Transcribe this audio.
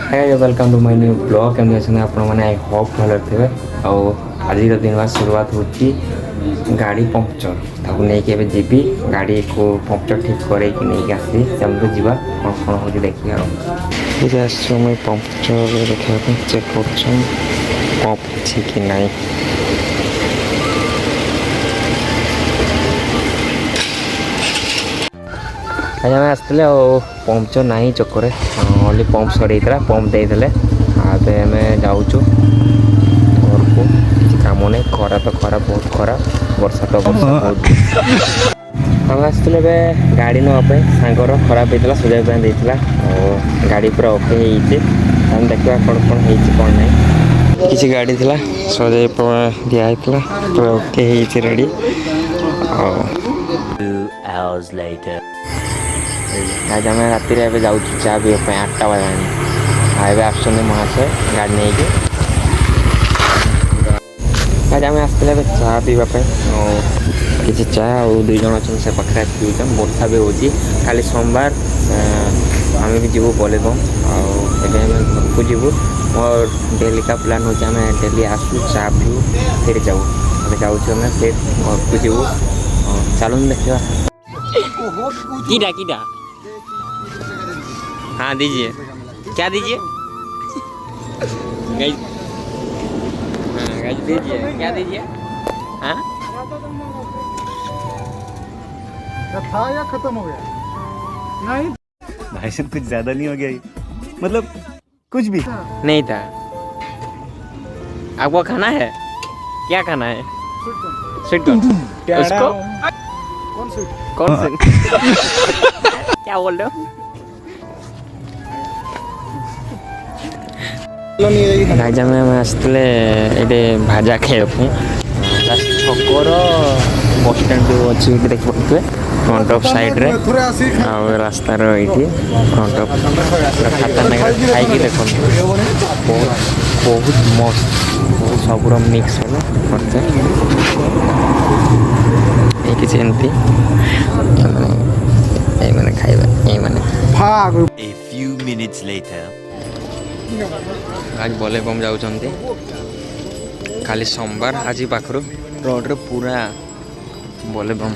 Hi welcome to my new blog केमती अच्छे आप आई होप भल थे आज दिन शुरुआत होती गाड़ी पंक्चर ताकू नहीं जीवी गाड़ी को पंक्चर ठीक कर नहीं आसी चलते जावा कौन कौन हो देखिए मुझे पंक्चर देखा चेक कर पंप कि नहीं आज आम आसते पंक्चर ना चक्कर ओनली पंप सर पंप देते आम जाऊँ घर को किसी कम नहीं खरा तो खरा बहुत खरा वर्षा तो वर्षा बहुत हम आसते गाड़ी नापे सांगर खराब होता सजाई देता और गाड़ी पूरा ओके होम देखा कौन कौन कौन ना किसी गाड़ी थी सजाई दिखाई पूरा ओके रेडी आज आम राति जाऊँ चा पीवा 8टा बजे आसुन महाशय गाड़ी नहीं आज आम आसते चा पीवाई किसी चा और 2 जन अच्छे से पाखे पीछन वर्षा भी होती खाली सोमवार आम भी जीवु बोलेबम घर को जीवु और डेली का प्लान हो डेली आसू चा पीऊ फिर जाऊ जाऊँ फिर घर को जीवु चलो देखा कीड़ा कीड़ा हाँ दीजिए क्या दीजिए हाँ दीजिए क्या दीजिए हाँ था या खत्म हो गया नहीं भाई साहब कुछ ज्यादा नहीं हो गया ये? मतलब कुछ भी नहीं था आपको खाना है क्या खाना है स्वीट कॉर्न उसको कौन स्वीट कौन से क्या बोल रहे हो राजा में आसते ये भाजा खाइबू छकर बस स्टैंड जो अच्छी देख पारे फ्रंट ऑफ साइड रे रास्तार ये फ्रंट ऑफ खाता खाई देख बहुत बहुत मस्त बहुत सब मिक्स करते किसी एमती ये खाइबा ये A few minutes later आज बोलेबम जाऊँ खाली सोमवार आज पाखर रोड रे पूरा बोलेबम